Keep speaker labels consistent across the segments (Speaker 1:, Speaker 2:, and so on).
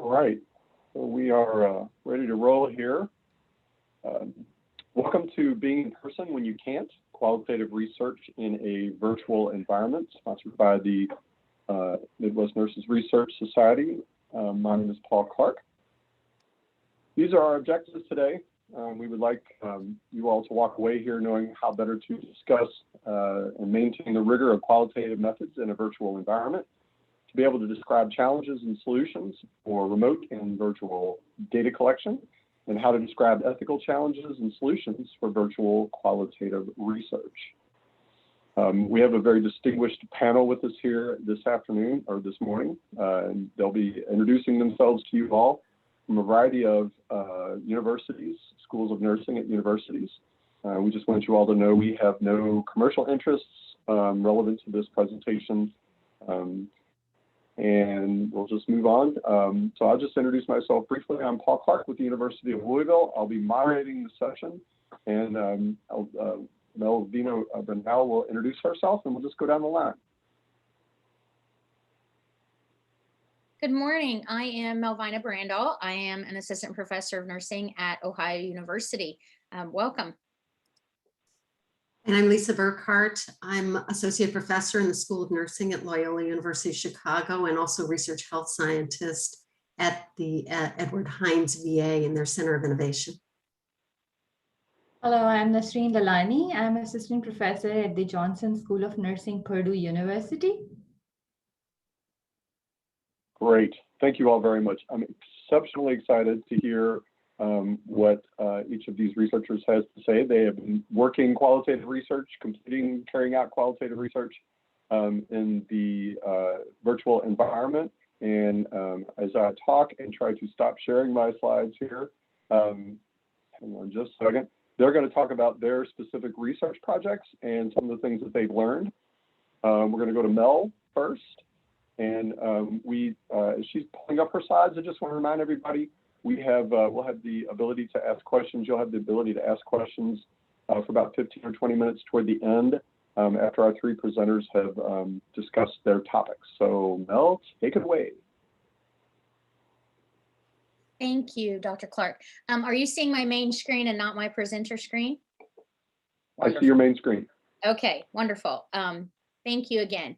Speaker 1: All right, so we are ready to roll here. Welcome to Being in Person When You Can't, Qualitative Research in a Virtual Environment, sponsored by the Midwest Nurses Research Society. My name is Paul Clark. These are our objectives today. We would like you all to walk away here knowing how better to discuss and maintain the rigor of qualitative methods in a virtual environment, to be able to describe challenges and solutions for remote and virtual data collection, and how to describe ethical challenges and solutions for virtual qualitative research. We have a very distinguished panel with us here this afternoon, or this morning, and they'll be introducing themselves to you all from a variety of universities, schools of nursing at universities. We just want you all to know we have no commercial interests relevant to this presentation. And we'll just move on. So I'll just introduce myself briefly. I'm Paul Clark with the University of Louisville. I'll be moderating the session, and Melvina Brunel will introduce herself, and we'll just go down the line.
Speaker 2: Good morning. I am Melvina Brandall. I am an assistant professor of nursing at Ohio University. Welcome.
Speaker 3: And I'm Lisa Burkhart. I'm associate professor in the School of Nursing at Loyola University of Chicago, and also research health scientist at the Edward Hines VA in their Center of Innovation.
Speaker 4: Hello, I'm Nasreen Lalani. I'm assistant professor at the Johnson School of Nursing, Purdue University.
Speaker 1: Great. Thank you all very much. I'm exceptionally excited to hear what each of these researchers has to say. They have been working qualitative research, carrying out qualitative research in the virtual environment. And as I talk and try to stop sharing my slides here, hang on just a second, they're going to talk about their specific research projects and some of the things that they've learned. We're going to go to Mel first. And as she's pulling up her slides, I just want to remind everybody, we'll have the ability to ask questions. You'll have the ability to ask questions for about 15 or 20 minutes toward the end after our three presenters have discussed their topics. So Mel, take it away.
Speaker 2: Thank you, Dr. Clark. Are you seeing my main screen and not my presenter screen?
Speaker 1: Wonderful. I see your main screen.
Speaker 2: Okay, wonderful. Thank you again.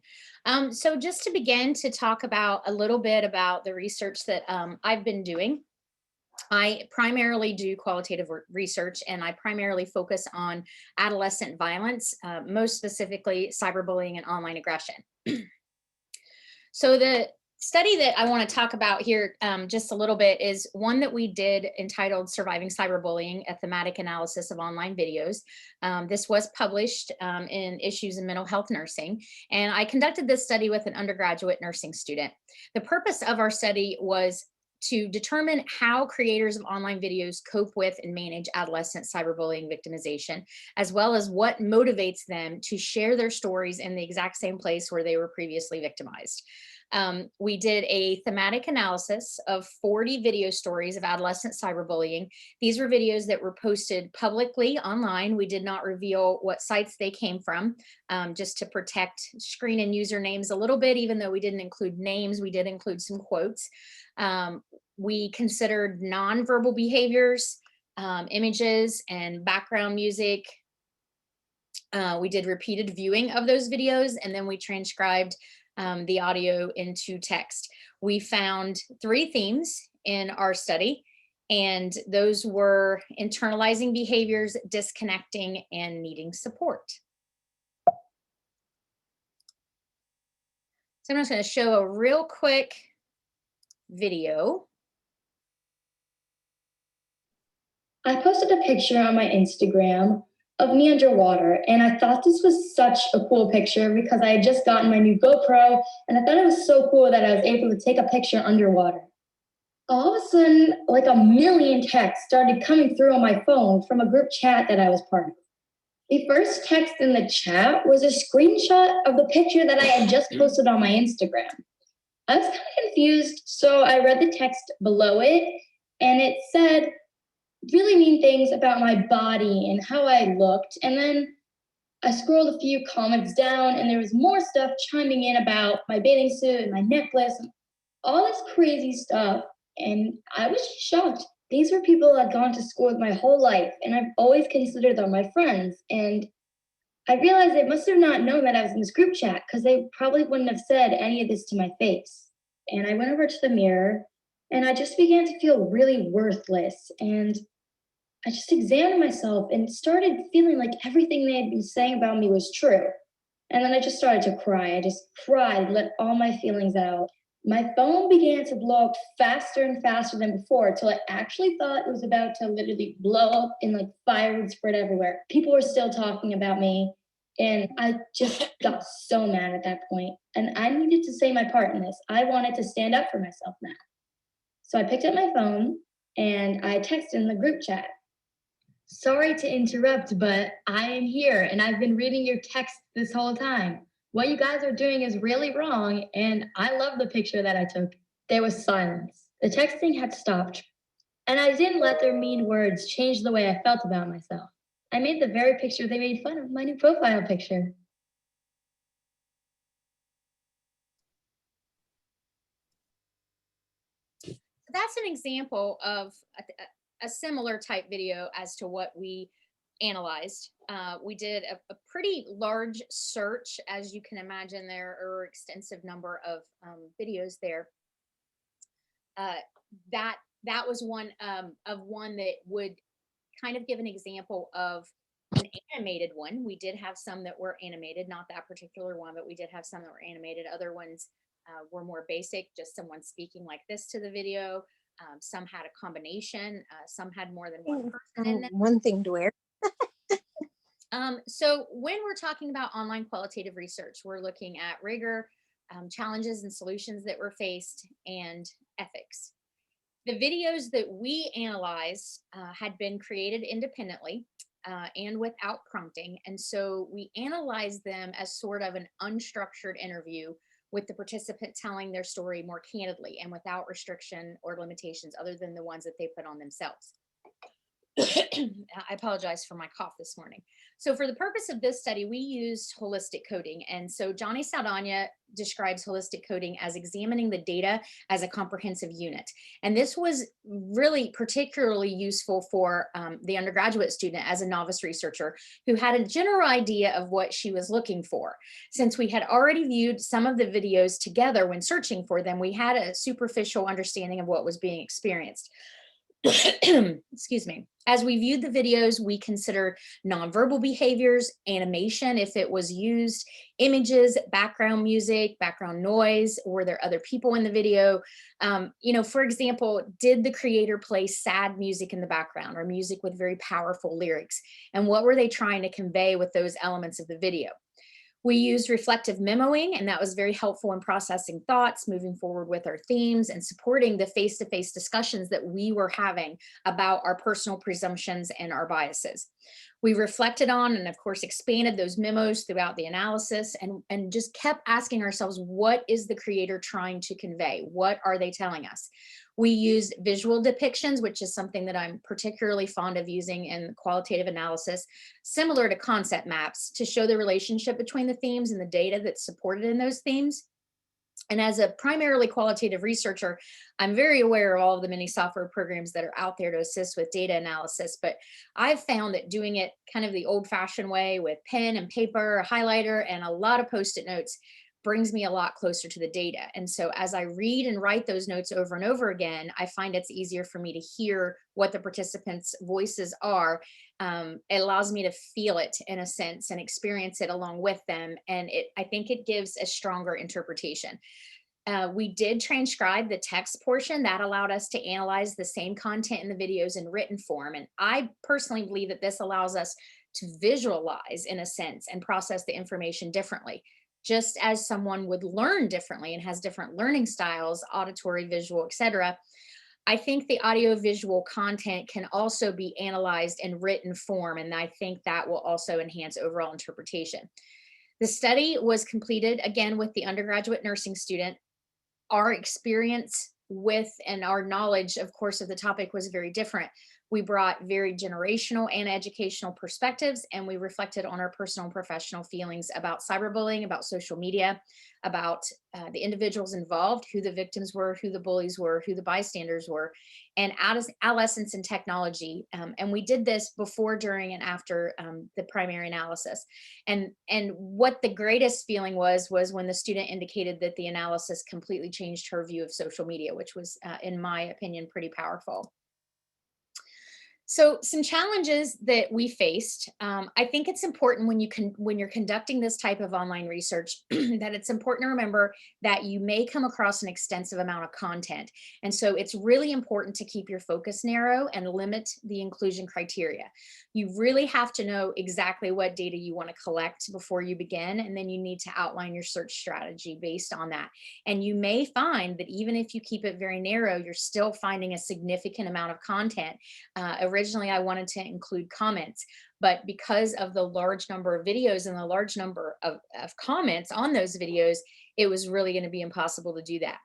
Speaker 2: So just to begin to talk about a little bit about the research that I've been doing. I primarily do qualitative research, and I primarily focus on adolescent violence, most specifically cyberbullying and online aggression. So the study that I want to talk about here just a little bit is one that we did entitled Surviving Cyberbullying, a Thematic Analysis of Online Videos. This was published in Issues in Mental Health Nursing, and I conducted this study with an undergraduate nursing student. The purpose of our study was to determine how creators of online videos cope with and manage adolescent cyberbullying victimization, as well as what motivates them to share their stories in the exact same place where they were previously victimized. We did a thematic analysis of 40 video stories of adolescent cyberbullying. These were videos that were posted publicly online. We did not reveal what sites they came from, just to protect screen and usernames a little bit. Even though we didn't include names, we did include some quotes. We considered nonverbal behaviors, images, and background music. We did repeated viewing of those videos, and then we transcribed the audio into text. We found 3 themes in our study, and those were internalizing behaviors, disconnecting, and needing support. So I'm just going to show a real quick video.
Speaker 5: I posted a picture on my Instagram of me underwater, and I thought this was such a cool picture because I had just gotten my new GoPro, and I thought it was so cool that I was able to take a picture underwater. All of a sudden, like a million texts started coming through on my phone from a group chat that I was part of. The first text in the chat was a screenshot of the picture that I had just posted on my Instagram. I was kind of confused, so I read the text below it, and it said really mean things about my body and how I looked. And then I scrolled a few comments down, and there was more stuff chiming in about my bathing suit and my necklace and all this crazy stuff. And I was just shocked. These were people I'd gone to school with my whole life, and I've always considered them my friends. And I realized they must have not known that I was in this group chat because they probably wouldn't have said any of this to my face. And I went over to the mirror and I just began to feel really worthless. And I just examined myself and started feeling like everything they had been saying about me was true. And then I just started to cry. I just cried, let all my feelings out. My phone began to blow up faster and faster than before until I actually thought it was about to literally blow up and like fire would spread everywhere. People were still talking about me. And I just got so mad at that point. And I needed to say my part in this. I wanted to stand up for myself now. So I picked up my phone and I texted in the group chat. Sorry to interrupt, but I am here and I've been reading your text this whole time. What you guys are doing is really wrong, and I love the picture that I took. There was silence. The texting had stopped, and I didn't let their mean words change the way I felt about myself. I made the very picture they made fun of my new profile picture.
Speaker 2: That's an example of a similar type video as to what we analyzed. We did a pretty large search. As you can imagine, there are extensive number of videos there. That was one that would kind of give an example of an animated one. We did have some that were animated, not that particular one, but we did have some that were animated. Other ones were more basic, just someone speaking like this to the video. Some had a combination. Some had more than one person in them.
Speaker 6: One thing to wear.
Speaker 2: So when we're talking about online qualitative research, we're looking at rigor, challenges and solutions that were faced, and ethics. The videos that we analyzed had been created independently and without prompting. And so we analyzed them as sort of an unstructured interview with the participant telling their story more candidly and without restriction or limitations other than the ones that they put on themselves. I apologize for my cough this morning. So for the purpose of this study, we used holistic coding. And so Johnny Saldana describes holistic coding as examining the data as a comprehensive unit. And this was really particularly useful for the undergraduate student as a novice researcher who had a general idea of what she was looking for. Since we had already viewed some of the videos together when searching for them, we had a superficial understanding of what was being experienced. Excuse me. As we viewed the videos, we considered nonverbal behaviors, animation, if it was used, images, background music, background noise. Were there other people in the video? For example, did the creator play sad music in the background or music with very powerful lyrics? And what were they trying to convey with those elements of the video? We used reflective memoing, and that was very helpful in processing thoughts, moving forward with our themes, and supporting the face-to-face discussions that we were having about our personal presumptions and our biases. We reflected on and, of course, expanded those memos throughout the analysis and just kept asking ourselves, what is the creator trying to convey? What are they telling us? We used visual depictions, which is something that I'm particularly fond of using in qualitative analysis, similar to concept maps, to show the relationship between the themes and the data that's supported in those themes. And as a primarily qualitative researcher, I'm very aware of all of the many software programs that are out there to assist with data analysis, but I've found that doing it kind of the old-fashioned way with pen and paper, a highlighter, and a lot of Post-it notes brings me a lot closer to the data. And so as I read and write those notes over and over again, I find it's easier for me to hear what the participants' voices are. It allows me to feel it in a sense and experience it along with them. And I think it gives a stronger interpretation. We did transcribe the text portion that allowed us to analyze the same content in the videos in written form. And I personally believe that this allows us to visualize in a sense and process the information differently. Just as someone would learn differently and has different learning styles, auditory, visual, etc. I think the audio-visual content can also be analyzed in written form, and I think that will also enhance overall interpretation. The study was completed, again, with the undergraduate nursing student. Our experience with and our knowledge, of course, of the topic was very different. We brought very generational and educational perspectives, and we reflected on our personal and professional feelings about cyberbullying, about social media, about the individuals involved, who the victims were, who the bullies were, who the bystanders were, and adolescence and technology. And we did this before, during, and after the primary analysis. And what the greatest feeling was when the student indicated that the analysis completely changed her view of social media, which was, in my opinion, pretty powerful. So some challenges that we faced. I think it's important when you're conducting this type of online research that it's important to remember that you may come across an extensive amount of content. And so it's really important to keep your focus narrow and limit the inclusion criteria. You really have to know exactly what data you want to collect before you begin, and then you need to outline your search strategy based on that. And you may find that even if you keep it very narrow, you're still finding a significant amount of content. Originally, I wanted to include comments, but because of the large number of videos and the large number of comments on those videos, it was really going to be impossible to do that.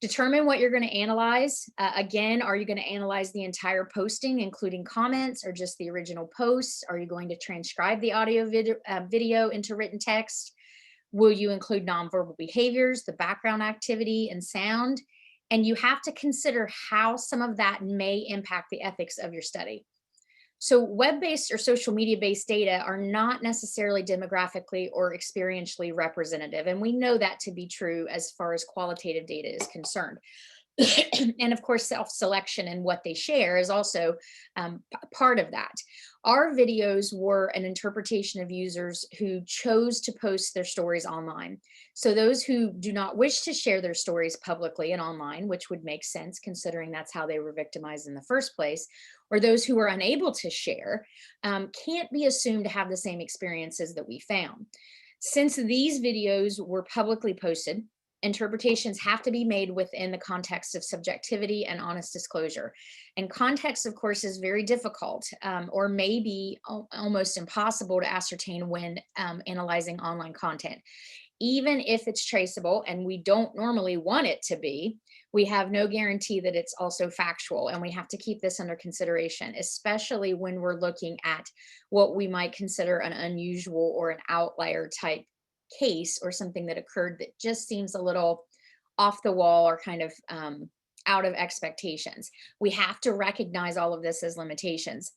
Speaker 2: Determine what you're going to analyze. Again, are you going to analyze the entire posting, including comments, or just the original posts? Are you going to transcribe the audio video into written text? Will you include nonverbal behaviors, the background activity, and sound? And you have to consider how some of that may impact the ethics of your study. So web-based or social media-based data are not necessarily demographically or experientially representative. And we know that to be true as far as qualitative data is concerned. And of course, self-selection and what they share is also part of that. Our videos were an interpretation of users who chose to post their stories online. So those who do not wish to share their stories publicly and online, which would make sense considering that's how they were victimized in the first place, or those who were unable to share, can't be assumed to have the same experiences that we found. Since these videos were publicly posted, interpretations have to be made within the context of subjectivity and honest disclosure. And context, of course, is very difficult or may be almost impossible to ascertain when analyzing online content. Even if it's traceable, and we don't normally want it to be, we have no guarantee that it's also factual, and we have to keep this under consideration, especially when we're looking at what we might consider an unusual or an outlier type case, or something that occurred that just seems a little off the wall or kind of out of expectations. We have to recognize all of this as limitations.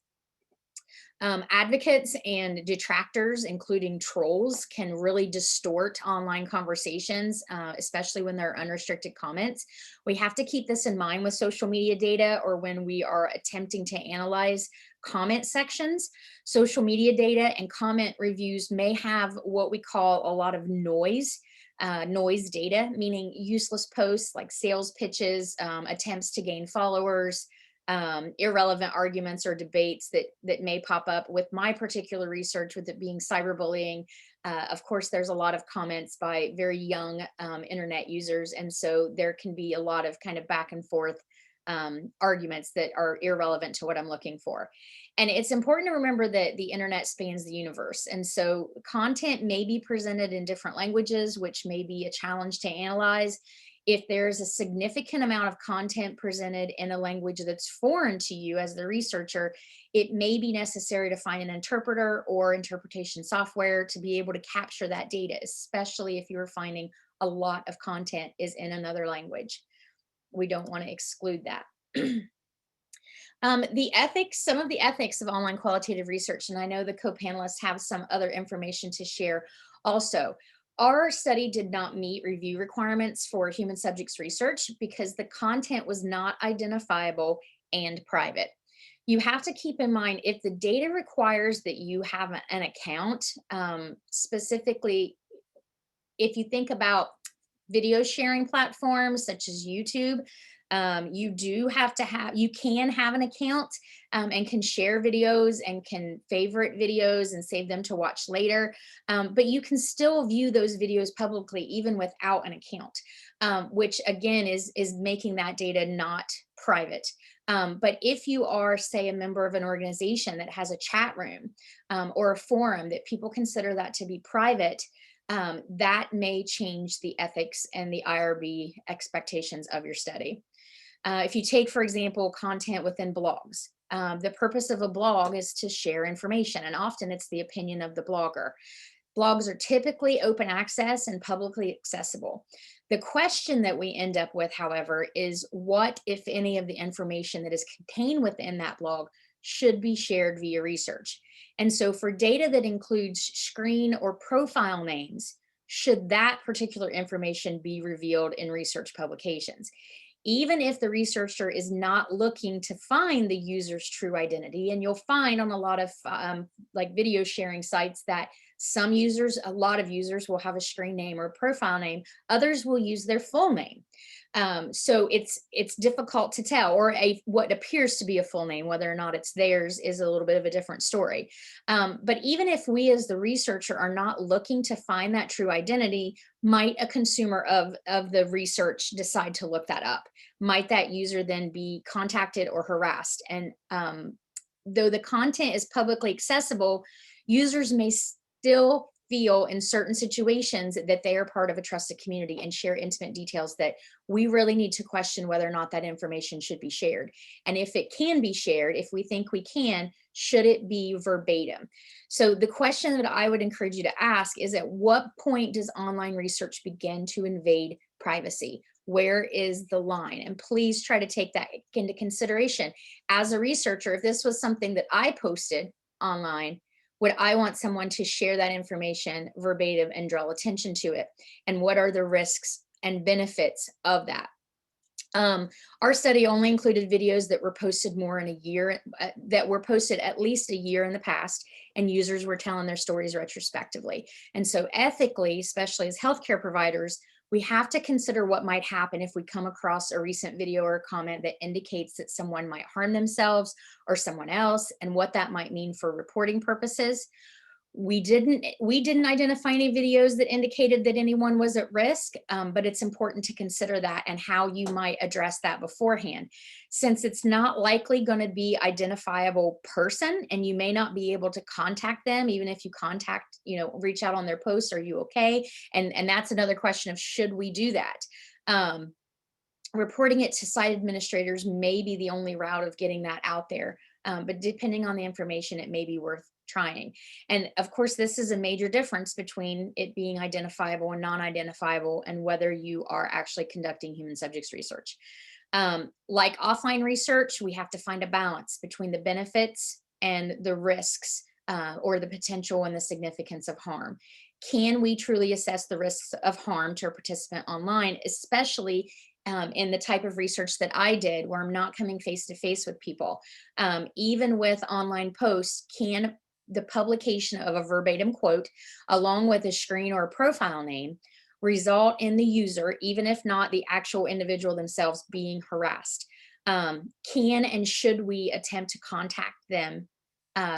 Speaker 2: Advocates and detractors, including trolls, can really distort online conversations, especially when there are unrestricted comments. We have to keep this in mind with social media data, or when we are attempting to analyze comment sections. Social media data and comment reviews may have what we call a lot of noise data, meaning useless posts like sales pitches, attempts to gain followers, irrelevant arguments or debates that may pop up. With my particular research, with it being cyberbullying, of course, there's a lot of comments by very young internet users. And so there can be a lot of kind of back and forth arguments that are irrelevant to what I'm looking for. And it's important to remember that the internet spans the universe. And so content may be presented in different languages, which may be a challenge to analyze. If there's a significant amount of content presented in a language that's foreign to you as the researcher, it may be necessary to find an interpreter or interpretation software to be able to capture that data, especially if you're finding a lot of content is in another language. We don't want to exclude that. The ethics, some of the ethics of online qualitative research, and I know the co-panelists have some other information to share also. Our study did not meet review requirements for human subjects research because the content was not identifiable and private. You have to keep in mind, if the data requires that you have an account, specifically, if you think about video sharing platforms such as YouTube, you can have an account and can share videos and can favorite videos and save them to watch later. But you can still view those videos publicly even without an account, which again is making that data not private. But if you are, say, a member of an organization that has a chat room or a forum that people consider that to be private, that may change the ethics and the IRB expectations of your study. If you take, for example, content within blogs, The purpose of a blog is to share information, and often it's the opinion of the blogger. Blogs are typically open access and publicly accessible. The question that we end up with, however, is what, if any, of the information that is contained within that blog should be shared via research. And so for data that includes screen or profile names, should that particular information be revealed in research publications? Even if the researcher is not looking to find the user's true identity, and you'll find on a lot of like video sharing sites that some users, a lot of users will have a screen name or a profile name, others will use their full name. So it's difficult to tell, or what appears to be a full name, whether or not it's theirs is a little bit of a different story. But even if we as the researcher are not looking to find that true identity, might a consumer of the research decide to look that up? Might that user then be contacted or harassed? And though the content is publicly accessible, users may still feel in certain situations that they are part of a trusted community and share intimate details that we really need to question whether or not that information should be shared. And if it can be shared, if we think we can, should it be verbatim? So the question that I would encourage you to ask is, at what point does online research begin to invade privacy? Where is the line? And please try to take that into consideration. As a researcher, if this was something that I posted online, would I want someone to share that information verbatim and draw attention to it? And what are the risks and benefits of that? Our study only included videos that were posted more in a year, that were posted at least a year in the past, and users were telling their stories retrospectively. And so ethically, especially as healthcare providers, we have to consider what might happen if we come across a recent video or a comment that indicates that someone might harm themselves or someone else, and what that might mean for reporting purposes. We didn't identify any videos that indicated that anyone was at risk, but it's important to consider that and how you might address that beforehand. Since it's not likely going to be identifiable person, and you may not be able to contact them, even if you contact, reach out on their post, are you okay? And that's another question of, should we do that? Reporting it to site administrators may be the only route of getting that out there. But depending on the information, it may be worth trying. And of course, this is a major difference between it being identifiable and non-identifiable, and whether you are actually conducting human subjects research. Like offline research, we have to find a balance between the benefits and the risks, or the potential and the significance of harm. Can we truly assess the risks of harm to a participant online, especially in the type of research that I did, where I'm not coming face to face with people? Even with online posts, can the publication of a verbatim quote along with a screen or a profile name result in the user, even if not the actual individual themselves, being harassed? Can and should we attempt to contact them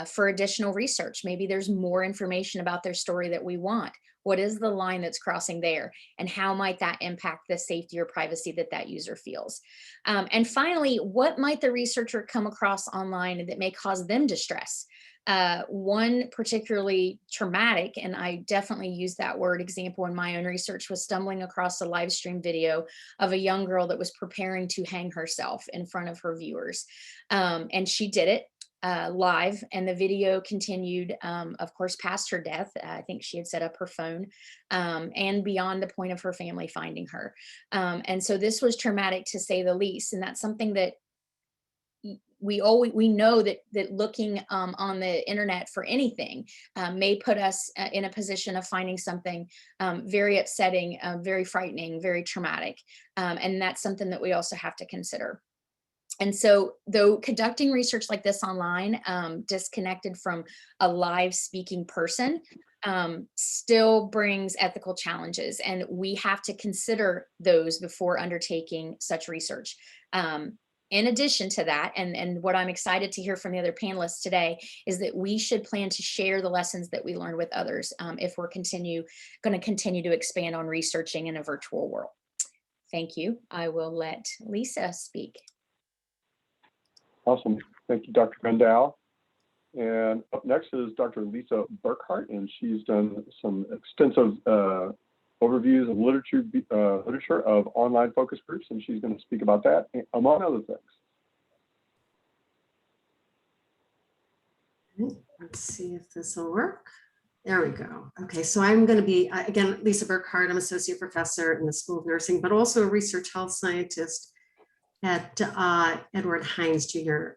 Speaker 2: for additional research? Maybe there's more information about their story that we want. What is the line that's crossing there? And how might that impact the safety or privacy that user feels? And finally, what might the researcher come across online that may cause them distress? One particularly traumatic, and I definitely use that word example in my own research, was stumbling across a live stream video of a young girl that was preparing to hang herself in front of her viewers. And she did it live, and the video continued, of course, past her death. I think she had set up her phone, and beyond the point of her family finding her. And so this was traumatic, to say the least. And that's something that we know that looking on the internet for anything may put us in a position of finding something very upsetting, very frightening, very traumatic. And that's something that we also have to consider. And so, though conducting research like this online, disconnected from a live speaking person, still brings ethical challenges, and we have to consider those before undertaking such research. In addition to that, and what I'm excited to hear from the other panelists today, is that we should plan to share the lessons that we learned with others if we're going to continue to expand on researching in a virtual world. Thank you. I will let Lisa speak.
Speaker 1: Awesome. Thank you, Dr. Gundal. And up next is Dr. Lisa Burkhart, and she's done some extensive overviews of literature of online focus groups, and she's going to speak about that, among other things.
Speaker 3: Let's see if this will work. There we go. Okay, so I'm going to be, again, Lisa Burkhardt. I'm associate professor in the School of Nursing, but also a research health scientist at Edward Hines Jr.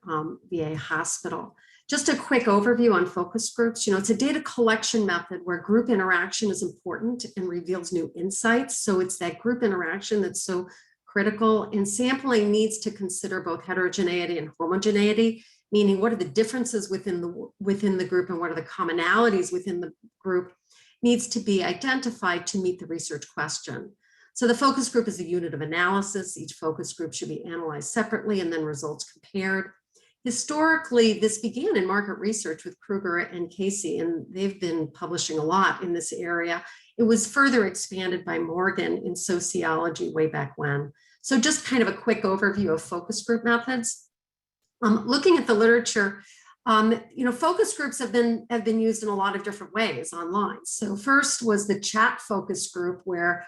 Speaker 3: VA Hospital. Just a quick overview on focus groups. You know, it's a data collection method where group interaction is important and reveals new insights. So it's that group interaction that's so critical, and sampling needs to consider both heterogeneity and homogeneity, meaning what are the differences within the group and what are the commonalities within the group needs to be identified to meet the research question. So the focus group is a unit of analysis. Each focus group should be analyzed separately and then results compared. Historically, this began in market research with Kruger and Casey, and they've been publishing a lot in this area. It was further expanded by Morgan in sociology way back when. So just kind of a quick overview of focus group methods. Looking at the literature, you know, focus groups have been used in a lot of different ways online. So first was the chat focus group, where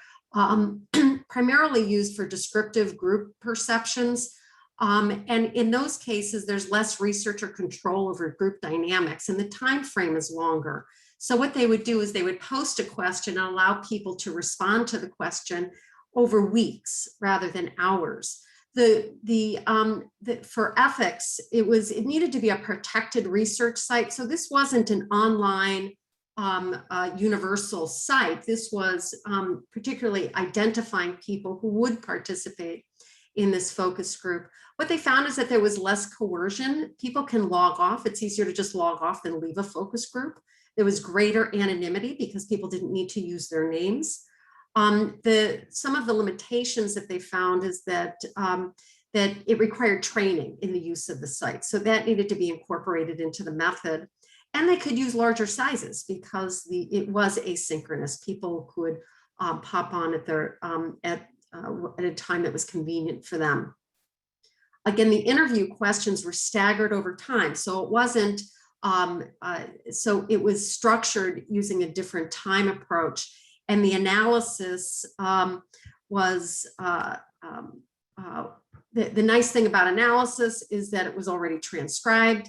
Speaker 3: primarily used for descriptive group perceptions. And in those cases, there's less research or control over group dynamics, and the time frame is longer. So what they would do is they would post a question and allow people to respond to the question over weeks rather than hours. For ethics, it needed to be a protected research site. So this wasn't an online universal site. This was particularly identifying people who would participate in this focus group. What they found is that there was less coercion. People can log off. It's easier to just log off than leave a focus group. There was greater anonymity because people didn't need to use their names. Some of the limitations that they found is that that it required training in the use of the site. So that needed to be incorporated into the method. And they could use larger sizes because it was asynchronous. People could pop on at a time that was convenient for them. Again, the interview questions were staggered over time. So it wasn't, so it was structured using a different time approach. And the analysis was, the nice thing about analysis is that it was already transcribed.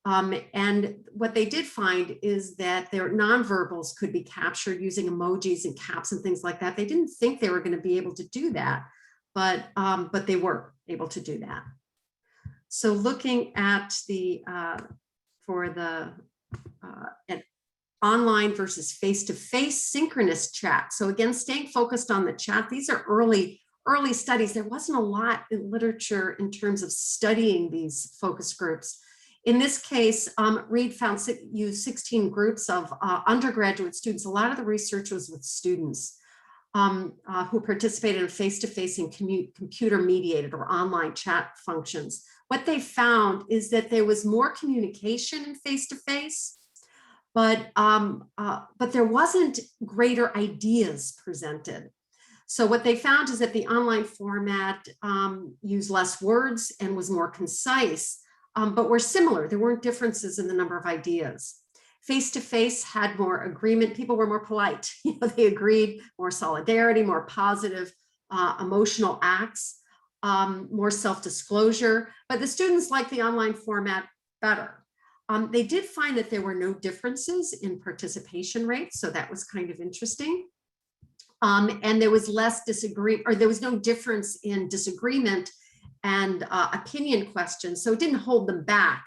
Speaker 3: And what they did find is that their nonverbals could be captured using emojis and caps and things like that. They didn't think they were going to be able to do that, but they were able to do that. So looking at the online versus face-to-face synchronous chat. So again, staying focused on the chat. These are early studies. There wasn't a lot in literature in terms of studying these focus groups. In this case, Reed used 16 groups of undergraduate students. A lot of the research was with students who participated in face-to-face and computer-mediated or online chat functions. What they found is that there was more communication in face-to-face, but there wasn't greater ideas presented. So what they found is that the online format used less words and was more concise, but were similar. There weren't differences in the number of ideas. Face-to-face had more agreement. People were more polite. They agreed, more solidarity, more positive emotional acts, more self-disclosure. But the students liked the online format better. They did find that there were no differences in participation rates, so that was kind of interesting. And there was less disagreement, or there was no difference in disagreement and opinion questions, so it didn't hold them back.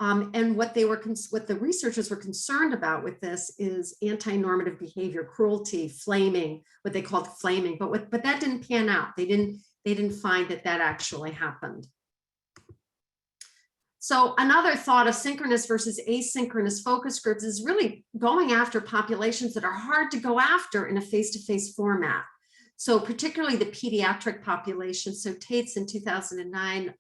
Speaker 3: And what the researchers were concerned about with this is anti-normative behavior, cruelty, flaming, what they called flaming, but that didn't pan out. They didn't find that actually happened. So another thought of synchronous versus asynchronous focus groups is really going after populations that are hard to go after in a face-to-face format. So particularly the pediatric population. So Tates in 2009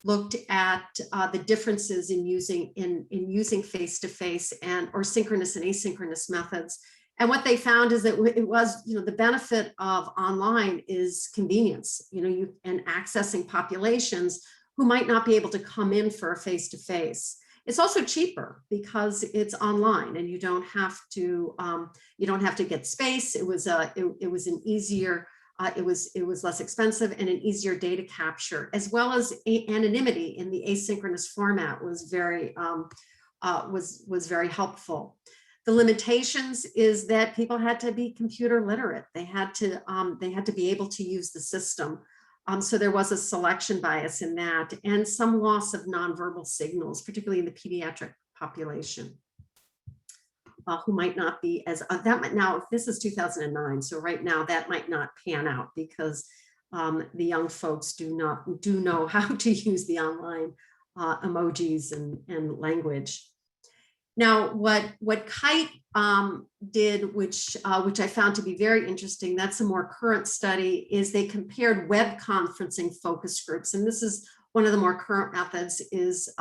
Speaker 3: looked at the differences in using face-to-face or synchronous and asynchronous methods. And what they found is that it was, the benefit of online is convenience, and accessing populations who might not be able to come in for a face-to-face. It's also cheaper because it's online and you don't have to get space. It was an easier, it was less expensive and an easier data capture, as well as anonymity in the asynchronous format was very was very helpful. The limitations is that people had to be computer literate. They had to be able to use the system. So there was a selection bias in that, and some loss of nonverbal signals, particularly in the pediatric population, who might not be as now. This is 2009, so right now that might not pan out because the young folks do know how to use the online emojis and language. Now, what Kite did, which I found to be very interesting, that's a more current study, is they compared web conferencing focus groups, and this is one of the more current methods, is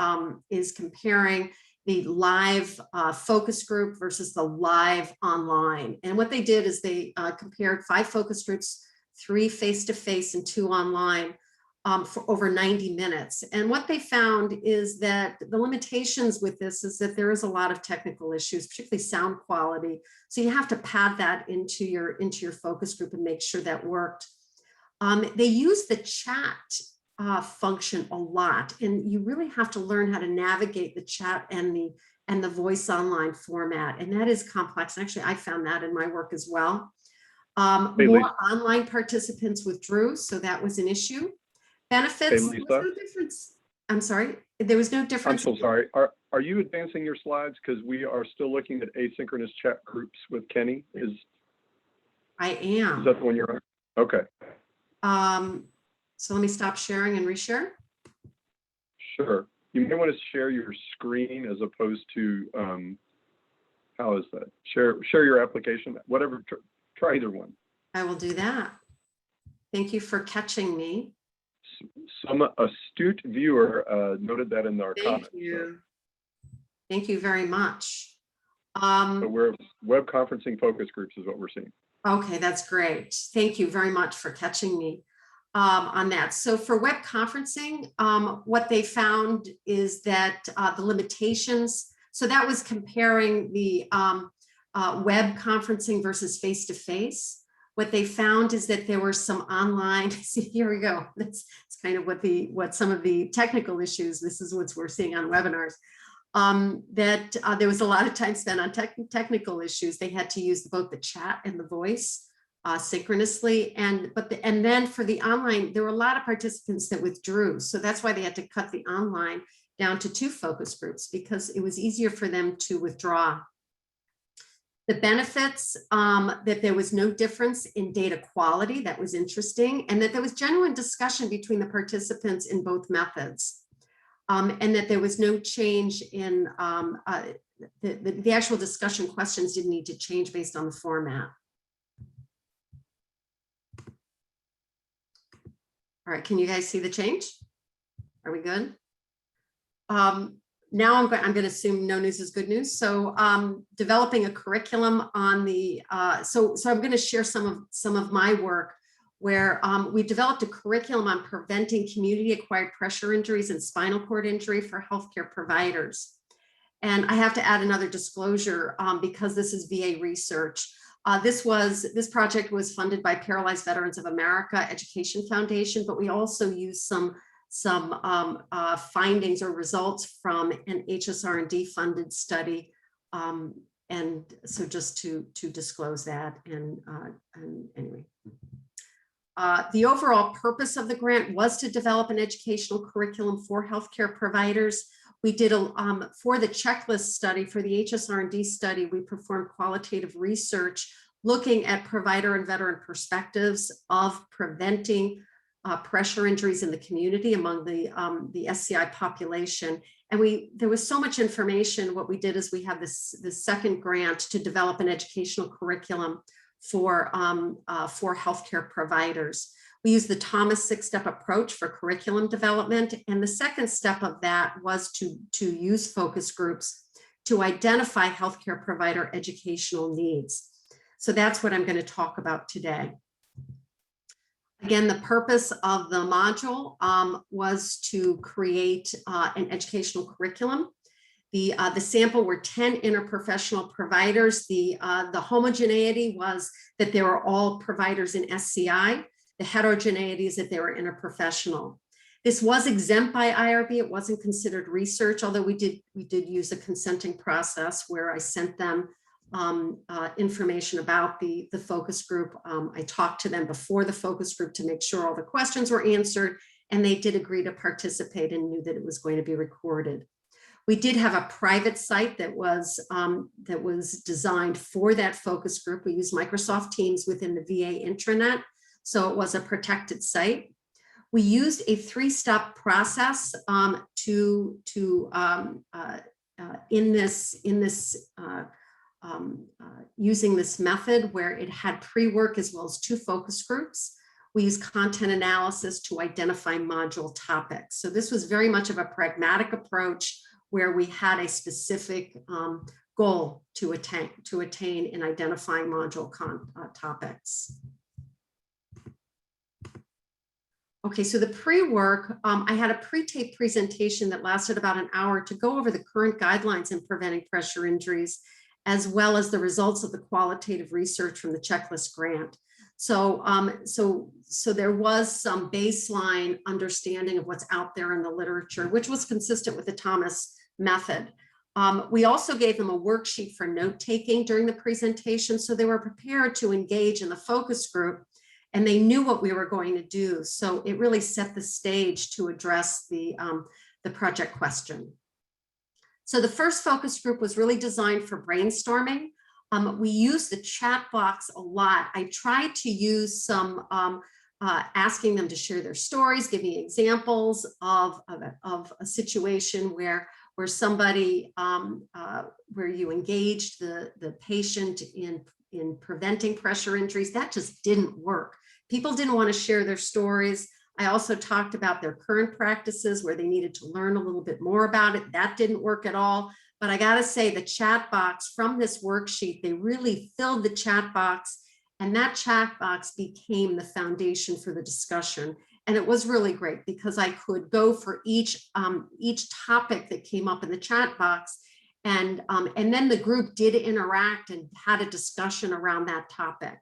Speaker 3: comparing the live focus group versus the live online. And what they did is they compared 5 focus groups, 3 face-to-face and 2 online, for over 90 minutes. And what they found is that the limitations with this is that there is a lot of technical issues, particularly sound quality. So you have to pad that into your focus group and make sure that worked. They use the chat function a lot, and you really have to learn how to navigate the chat and the voice online format. And that is complex. Actually, I found that in my work as well. More online participants withdrew, so that was an issue. Benefits, there was no difference. I'm sorry, there was no difference.
Speaker 1: I'm so sorry. Are you advancing your slides? Because we are still looking at asynchronous chat groups with Kenny.
Speaker 3: I am.
Speaker 1: Is that the one you're on? Okay.
Speaker 3: So let me stop sharing and reshare.
Speaker 1: Sure. You may want to share your screen as opposed to, how is that? Share your application, whatever, try either one.
Speaker 3: I will do that. Thank you for catching me.
Speaker 1: Some astute viewer noted that in our comments.
Speaker 3: Thank you. Thank you very much.
Speaker 1: So we're web conferencing focus groups is what we're seeing.
Speaker 3: Okay, that's great. Thank you very much for catching me on that. So for web conferencing, what they found is that the limitations, so that was comparing the web conferencing versus face-to-face. What they found is that there were some online, see, here we go. That's kind of what some of the technical issues, this is what we're seeing on webinars, that there was a lot of time spent on technical issues. They had to use both the chat and the voice synchronously. And then for the online, there were a lot of participants that withdrew. So that's why they had to cut the online down to 2 focus groups, because it was easier for them to withdraw. The benefits, that there was no difference in data quality, that was interesting, and that there was genuine discussion between the participants in both methods, and that there was no change in the actual discussion questions didn't need to change based on the format. All right, can you guys see the change? Are we good? Now I'm going to assume no news is good news. So developing a curriculum on the, so I'm going to share some of my work where we developed a curriculum on preventing community-acquired pressure injuries and spinal cord injury for healthcare providers. And I have to add another disclosure because this is VA research. This project was funded by Paralyzed Veterans of America Education Foundation, but we also used some findings or results from an HSR&D funded study. And so just to disclose that, and anyway. The overall purpose of the grant was to develop an educational curriculum for healthcare providers. We did for the checklist study, for the HSR&D study, we performed qualitative research looking at provider and veteran perspectives of preventing pressure injuries in the community among the SCI population. And there was so much information. What we did is we have this second grant to develop an educational curriculum for healthcare providers. We used the Thomas 6-step approach for curriculum development. And the second step of that was to use focus groups to identify healthcare provider educational needs. So that's what I'm going to talk about today. Again, the purpose of the module was to create an educational curriculum. The sample were 10 interprofessional providers. The homogeneity was that they were all providers in SCI. The heterogeneity is that they were interprofessional. This was exempt by IRB. It wasn't considered research, although we did use a consenting process where I sent them information about the focus group. I talked to them before the focus group to make sure all the questions were answered, and they did agree to participate and knew that it was going to be recorded. We did have a private site that was designed for that focus group. We used Microsoft Teams within the VA intranet, so it was a protected site. We used a 3-step process using this method where it had pre-work as well as 2 focus groups. We used content analysis to identify module topics. So this was very much of a pragmatic approach where we had a specific goal to attain in identifying module topics. Okay, so the pre-work, I had a pre-tape presentation that lasted about an hour to go over the current guidelines in preventing pressure injuries, as well as the results of the qualitative research from the checklist grant. So, so there was some baseline understanding of what's out there in the literature, which was consistent with the Thomas method. We also gave them a worksheet for note-taking during the presentation, so they were prepared to engage in the focus group, and they knew what we were going to do. So it really set the stage to address the project question. So the first focus group was really designed for brainstorming. We used the chat box a lot. I tried to use some asking them to share their stories, giving examples of a situation where somebody, where you engaged the patient in preventing pressure injuries. That just didn't work. People didn't want to share their stories. I also talked about their current practices where they needed to learn a little bit more about it. That didn't work at all. But I got to say, the chat box from this worksheet, they really filled the chat box, and that chat box became the foundation for the discussion. And it was really great because I could go for each topic that came up in the chat box, and then the group did interact and had a discussion around that topic.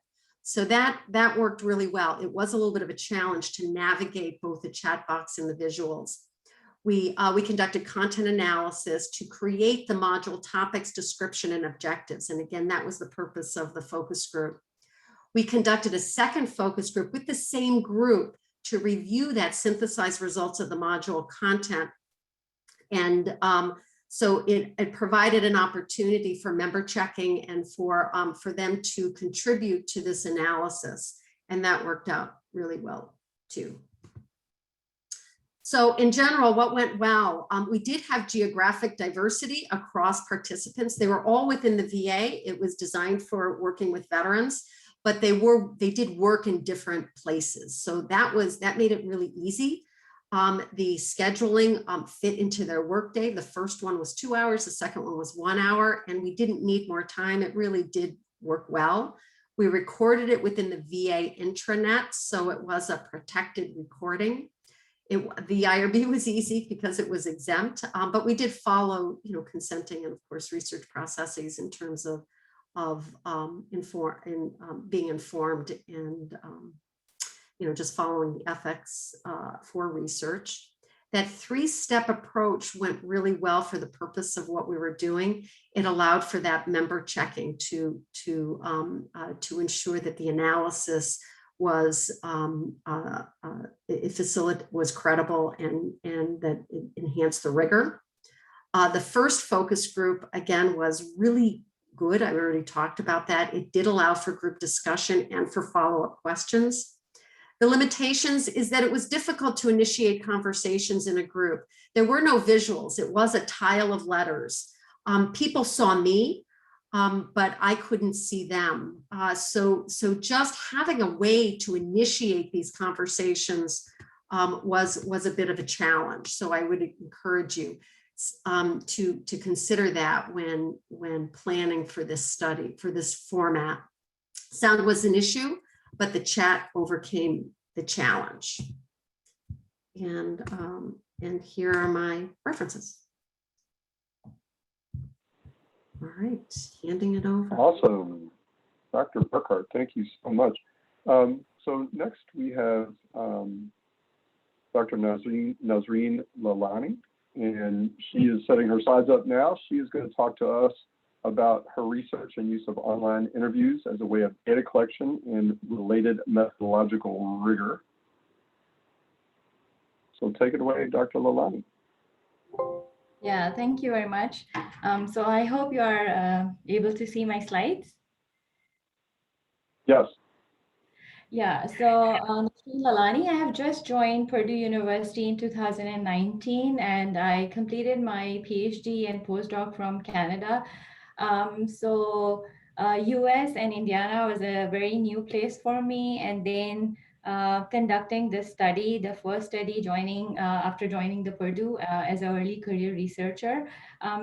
Speaker 3: So that worked really well. It was a little bit of a challenge to navigate both the chat box and the visuals. We conducted content analysis to create the module topics, description, and objectives. And again, that was the purpose of the focus group. We conducted a second focus group with the same group to review that synthesized results of the module content. And so it provided an opportunity for member checking and for them to contribute to this analysis. And that worked out really well too. So in general, what went well? We did have geographic diversity across participants. They were all within the VA. It was designed for working with veterans, but they did work in different places. So that made it really easy. The scheduling fit into their workday. The first one was 2 hours, the second one was 1 hour, and we didn't need more time. It really did work well. We recorded it within the VA intranet, so it was a protected recording. The IRB was easy because it was exempt, but we did follow, consenting and of course research processes in terms of being informed and just following the ethics for research. That 3-step approach went really well for the purpose of what we were doing. It allowed for that member checking to ensure that the analysis was was credible and that it enhanced the rigor. The first focus group, again, was really good. I already talked about that. It did allow for group discussion and for follow-up questions. The limitations is that it was difficult to initiate conversations in a group. There were no visuals. It was a tile of letters. People saw me, but I couldn't see them. So just having a way to initiate these conversations was a bit of a challenge. So I would encourage you to consider that when planning for this study, for this format. Sound was an issue, but the chat overcame the challenge. And here are my references. All right, handing it over.
Speaker 1: Awesome. Dr. Burkhart, thank you so much. So next we have Dr. Nazreen Lalani, and she is setting her slides up now. She is going to talk to us about her research and use of online interviews as a way of data collection and related methodological rigor. So take it away, Dr. Lalani.
Speaker 4: Yeah, thank you very much. So I hope you are able to see my slides.
Speaker 1: Yes.
Speaker 4: Yeah, so Nasreen Lalani, I have just joined Purdue University in 2019, and I completed my PhD and postdoc from Canada. US and Indiana was a very new place for me, and then conducting this study, the first study joining after joining the Purdue as an early career researcher.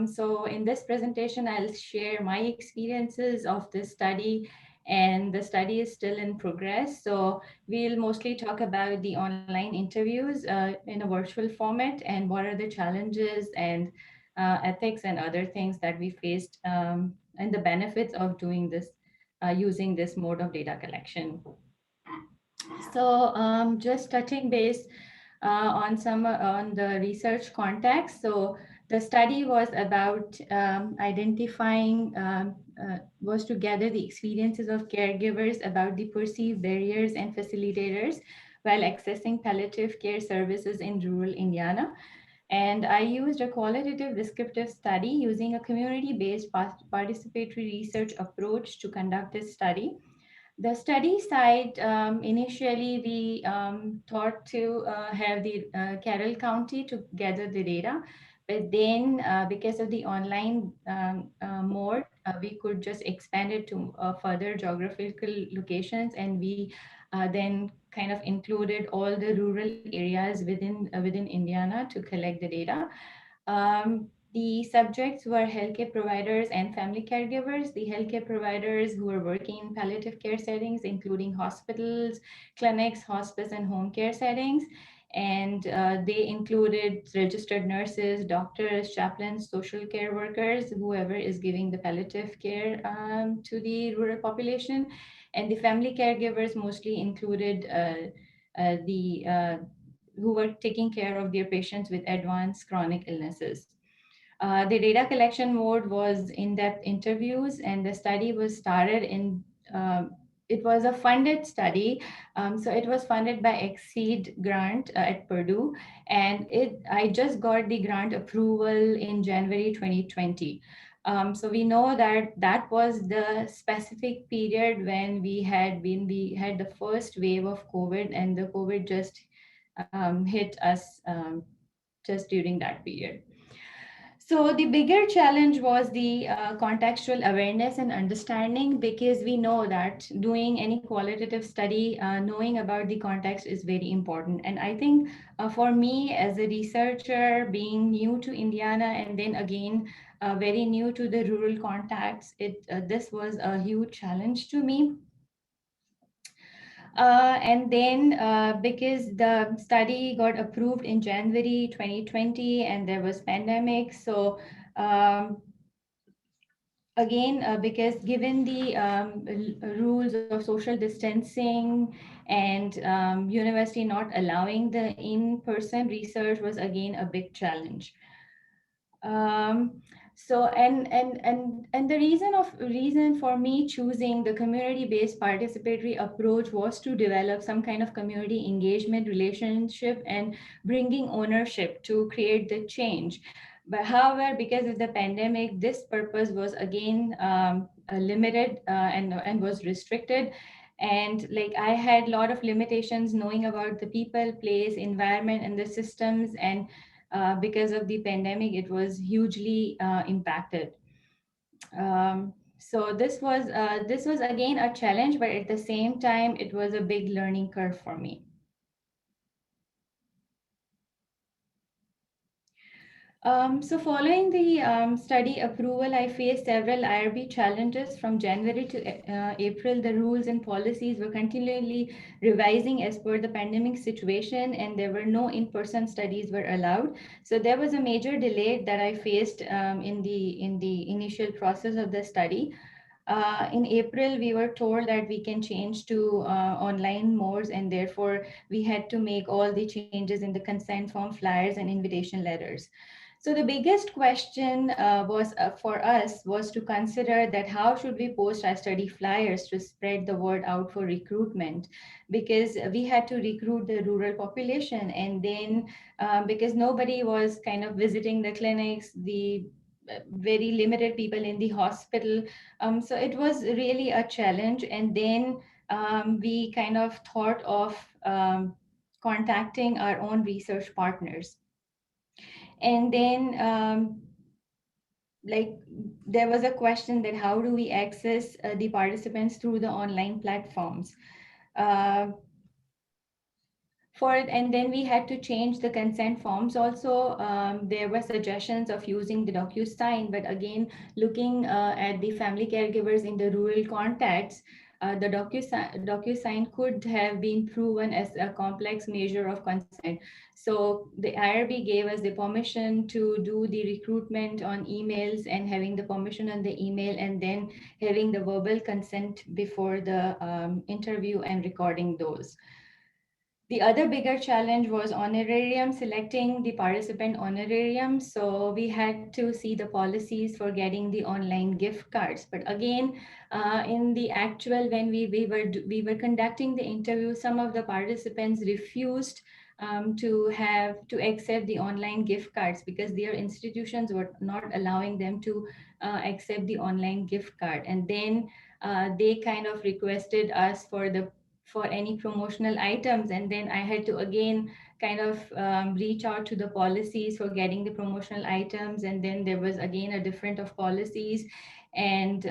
Speaker 4: So in this presentation, I'll share my experiences of this study, and the study is still in progress. So we'll mostly talk about the online interviews in a virtual format and what are the challenges and ethics and other things that we faced and the benefits of doing this, using this mode of data collection. So just touching base on some on the research context. So the study was about identifying, was to gather the experiences of caregivers about the perceived barriers and facilitators while accessing palliative care services in rural Indiana. And I used a qualitative descriptive study using a community-based participatory research approach to conduct this study. The study site, initially we thought to have the Carroll County to gather the data, but then because of the online mode, we could just expand it to further geographical locations, and we then kind of included all the rural areas within Indiana to collect the data. The subjects were healthcare providers and family caregivers. The healthcare providers who were working in palliative care settings, including hospitals, clinics, hospice, and home care settings. And they included registered nurses, doctors, chaplains, social care workers, whoever is giving the palliative care to the rural population. And the family caregivers mostly included who were taking care of their patients with advanced chronic illnesses. The data collection mode was in-depth interviews, and the study was started in, it was a funded study. So it was funded by Exceed grant at Purdue, and I just got the grant approval in January 2020. So we know that that was the specific period when we had the first wave of COVID, and the COVID just hit us just during that period. So the bigger challenge was the contextual awareness and understanding, because we know that doing any qualitative study, knowing about the context is very important. And I think for me as a researcher, being new to Indiana and then again very new to the rural context, this was a huge challenge to me. And then because the study got approved in January 2020 and there was pandemic, so again, because given the rules of social distancing and university not allowing the in-person research was again a big challenge. So and the reason for me choosing the community-based participatory approach was to develop some kind of community engagement relationship and bringing ownership to create the change. But however, because of the pandemic, this purpose was again limited and was restricted. And like I had a lot of limitations knowing about the people, place, environment, and the systems. And because of the pandemic, it was hugely impacted. So this was again a challenge, but at the same time, it was a big learning curve for me. So following the study approval, I faced several IRB challenges. From January to April. The rules and policies were continually revising as per the pandemic situation, and there were no in-person studies were allowed. So there was a major delay that I faced in the initial process of the study. In April, we were told that we can change to online modes, and therefore we had to make all the changes in the consent form, flyers, and invitation letters. So the biggest question was for us was to consider that how should we post our study flyers to spread the word out for recruitment, because we had to recruit the rural population, and then because nobody was kind of visiting the clinics, the very limited people in the hospital. So it was really a challenge. And then we kind of thought of contacting our own research partners. And then like there was a question that how do we access the participants through the online platforms. Uh, and then we had to change the consent forms also. There were suggestions of using the DocuSign, but again, looking at the family caregivers in the rural contexts, the DocuSign could have been proven as a complex measure of consent. So the IRB gave us the permission to do the recruitment on emails, and having the permission on the email, and then having the verbal consent before the interview and recording those. The other bigger challenge was honorarium, selecting the participant honorarium. So we had to see the policies for getting the online gift cards. But again, in the actual, when we were conducting the interview, some of the participants refused to accept the online gift cards because their institutions were not allowing them to accept the online gift card. And then they kind of requested us for any promotional items, and then I had to again kind of reach out to the policies for getting the promotional items, and then there was again a different of policies, and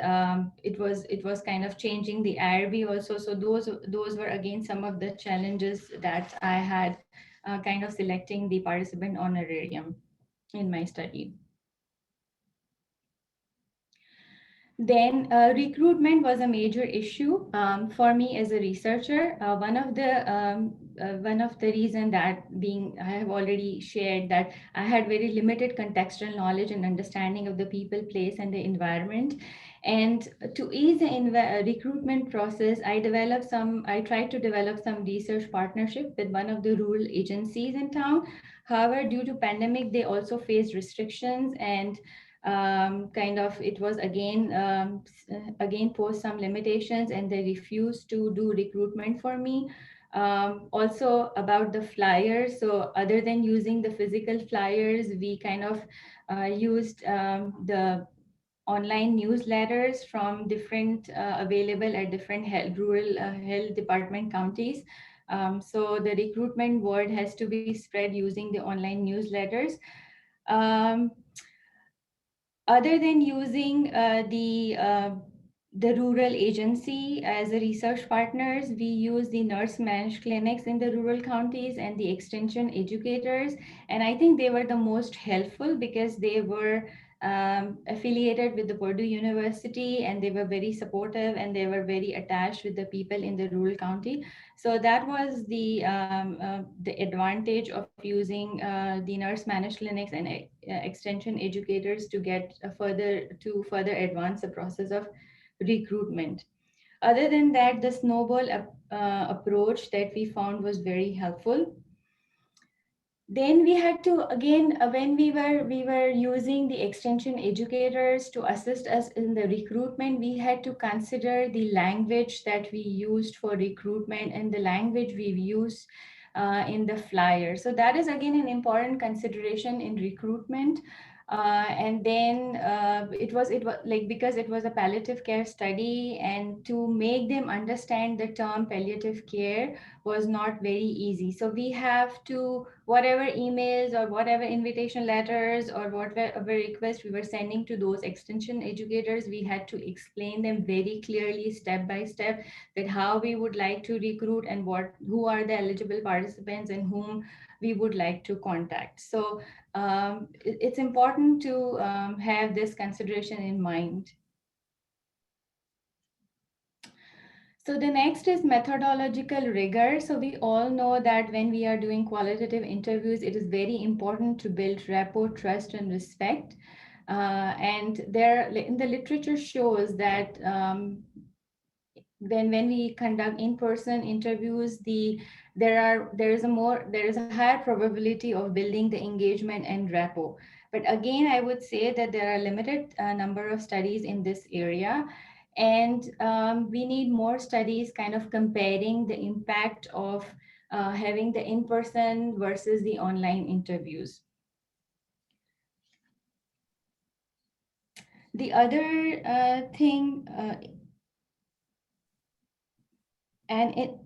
Speaker 4: it was kind of changing the IRB also. So those were again some of the challenges that I had kind of selecting the participant honorarium in my study. Then recruitment was a major issue for me as a researcher. One of the reason that being I have already shared that I had very limited contextual knowledge and understanding of the people, place, and the environment. And to ease the recruitment process, I tried to develop some research partnership with one of the rural agencies in town. However, due to pandemic, they also faced restrictions, and kind of it was again posed some limitations, and they refused to do recruitment for me. Also about the flyers, so other than using the physical flyers, we kind of used the online newsletters from different available at different rural health department counties. So the recruitment word has to be spread using the online newsletters. Um, Other than using the rural agency as a research partners, we use the nurse managed clinics in the rural counties and the extension educators. And I think they were the most helpful because they were affiliated with the Purdue University, and they were very supportive, and they were very attached with the people in the rural county. So that was the advantage of using the nurse managed clinics and extension educators to get further advance the process of recruitment. Other than that, the snowball approach that we found was very helpful. Then we had to again when we were using the extension educators to assist us in the recruitment, we had to consider the language that we used for recruitment and the language we used in the flyer. So that is again an important consideration in recruitment. And then it was like, because it was a palliative care study, and to make them understand the term palliative care was not very easy. So we have to, whatever emails or whatever invitation letters or whatever requests we were sending to those extension educators, we had to explain them very clearly, step by step, that how we would like to recruit and who are the eligible participants and whom we would like to contact. So it's important to have this consideration in mind. So the next is methodological rigor. So we all know that when we are doing qualitative interviews, it is very important to build rapport, trust, and respect. And there in the literature shows that then when we conduct in-person interviews, there is a higher probability of building the engagement and rapport. But again, I would say that there are limited number of studies in this area, and we need more studies kind of comparing the impact of having the in-person versus the online interviews. The other thing, and it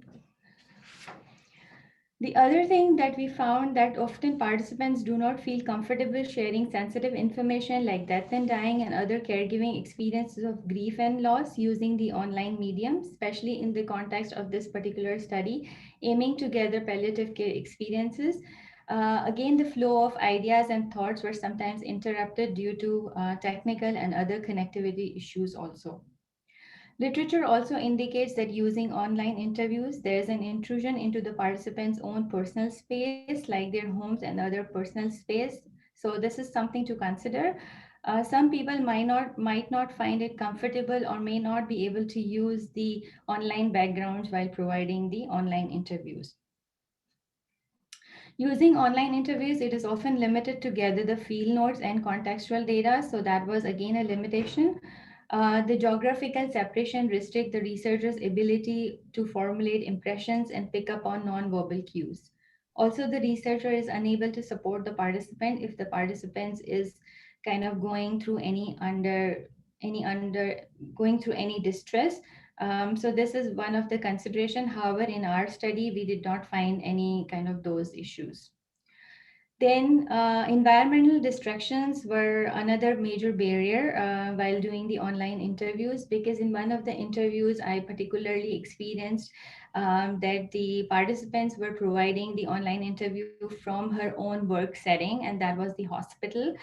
Speaker 4: The other thing that we found that often participants do not feel comfortable sharing sensitive information like death and dying and other caregiving experiences of grief and loss using the online medium, especially in the context of this particular study, aiming to gather palliative care experiences. Again, the flow of ideas and thoughts were sometimes interrupted due to technical and other connectivity issues also. Literature also indicates that using online interviews, there is an intrusion into the participants' own personal space, like their homes and other personal space. So this is something to consider. Some people might not find it comfortable or may not be able to use the online backgrounds while providing the online interviews. Using online interviews, it is often limited to gather the field notes and contextual data. So that was again a limitation. The geographical separation restrict the researcher's ability to formulate impressions and pick up on non-verbal cues. Also, the researcher is unable to support the participant if the participant is kind of going through any distress. So this is one of the consideration. However, in our study, we did not find any kind of those issues. Then environmental distractions were another major barrier while doing the online interviews, because in one of the interviews, I particularly experienced that the participants were providing the online interview from her own work setting, and that was the hospital.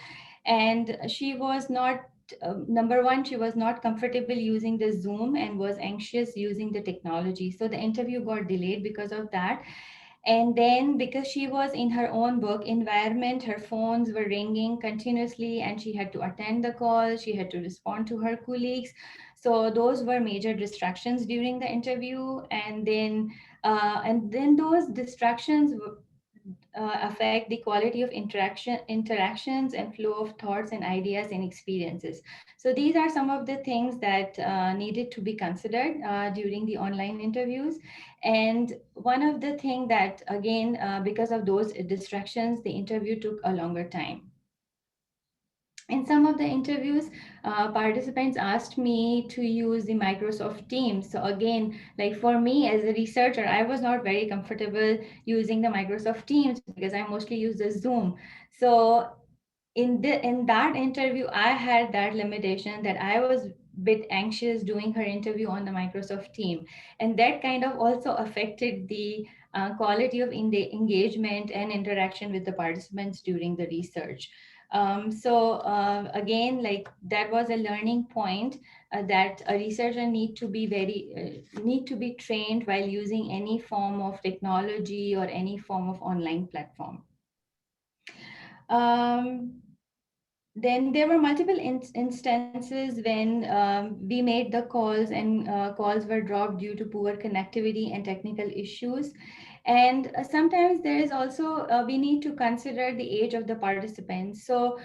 Speaker 4: And she was not number one, she was not comfortable using the Zoom and was anxious using the technology. So the interview got delayed because of that. And then because she was in her own work environment, her phones were ringing continuously and she had to attend the call, she had to respond to her colleagues. So those were major distractions during the interview. And then those distractions affect the quality of interactions and flow of thoughts and ideas and experiences. So these are some of the things that needed to be considered during the online interviews. And one of the thing that again, because of those distractions, the interview took a longer time. In some of the interviews, participants asked me to use the Microsoft Teams. So again, like for me as a researcher, I was not very comfortable using the Microsoft Teams because I mostly use the Zoom. So in that interview, I had that limitation that I was bit anxious doing her interview on the Microsoft team, and that kind of also affected the quality of engagement and interaction with the participants during the research. So again, like that was a learning point that a researcher need to be trained while using any form of technology or any form of online platform. Um, then there were multiple instances when we made the calls and calls were dropped due to poor connectivity and technical issues. And sometimes there is also, we need to consider the age of the participants. So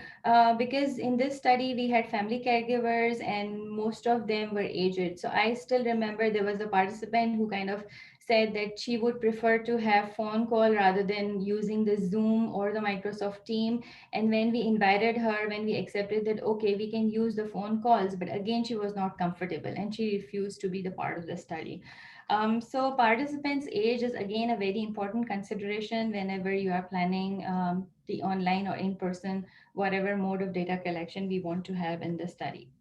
Speaker 4: because in this study, we had family caregivers and most of them were aged. So I still remember there was a participant who kind of said that she would prefer to have phone call rather than using the Zoom or the Microsoft team. And when we invited her, when we accepted that, okay, we can use the phone calls, but again, she was not comfortable and she refused to be the part of the study. So participants' age is again a very important consideration whenever you are planning the online or in-person, whatever mode of data collection we want to have in the study.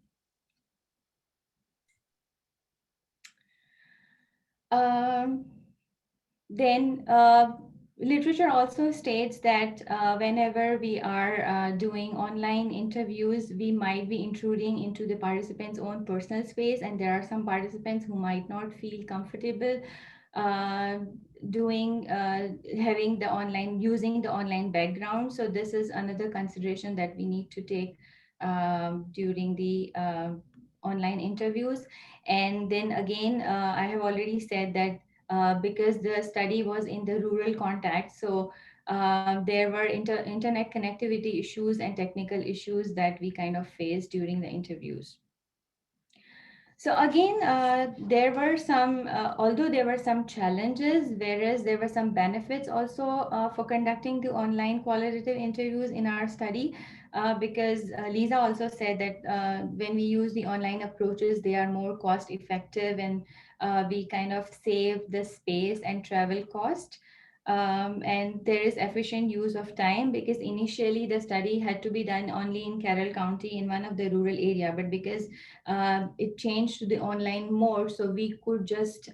Speaker 4: Then literature also states that whenever we are doing online interviews, we might be intruding into the participants' own personal space, and there are some participants who might not feel comfortable uh, using the online background. So this is another consideration that we need to take during the online interviews. And then again, I have already said that because the study was in the rural context, so there were internet connectivity issues and technical issues that we kind of faced during the interviews. So again, there were some, although there were some challenges, whereas there were some benefits also for conducting the online qualitative interviews in our study, because Lisa also said that when we use the online approaches, they are more cost effective, and we kind of save the space and travel cost. And there is efficient use of time, because initially the study had to be done only in Carroll County in one of the rural area, but because it changed to the online more, so we could just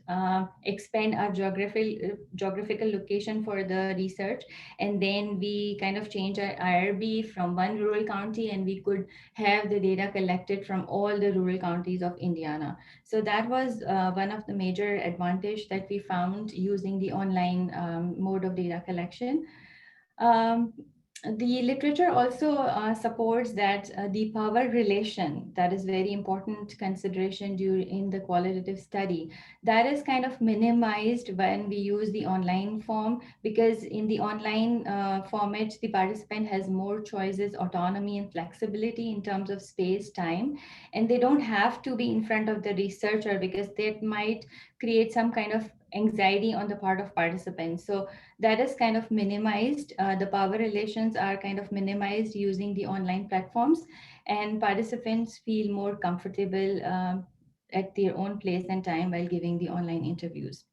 Speaker 4: expand our geographical location for the research, and then we kind of change our IRB from one rural county, and we could have the data collected from all the rural counties of Indiana. So that was one of the major advantage that we found using the online mode of data collection. Um, the literature also supports that the power relation, that is very important consideration during the qualitative study, that is kind of minimized when we use the online form, because in the online format, the participant has more choices, autonomy, and flexibility in terms of space, time, and they don't have to be in front of the researcher, because that might create some kind of anxiety on the part of participants. So that is kind of minimized. The power relations are kind of minimized using the online platforms, and participants feel more comfortable at their own place and time while giving the online interviews.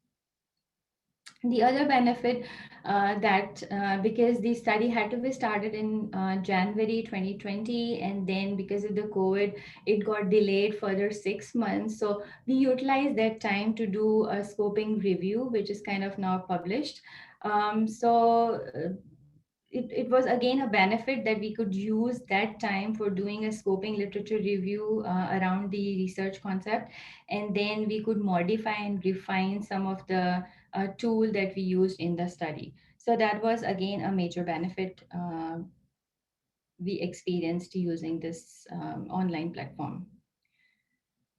Speaker 4: The other benefit that because the study had to be started in January 2020, and then because of the COVID, it got delayed further 6 months. So we utilized that time to do a scoping review, which is kind of now published. It was again a benefit that we could use that time for doing a scoping literature review around the research concept, and then we could modify and refine some of the tool that we used in the study. So that was again a major benefit we experienced using this online platform.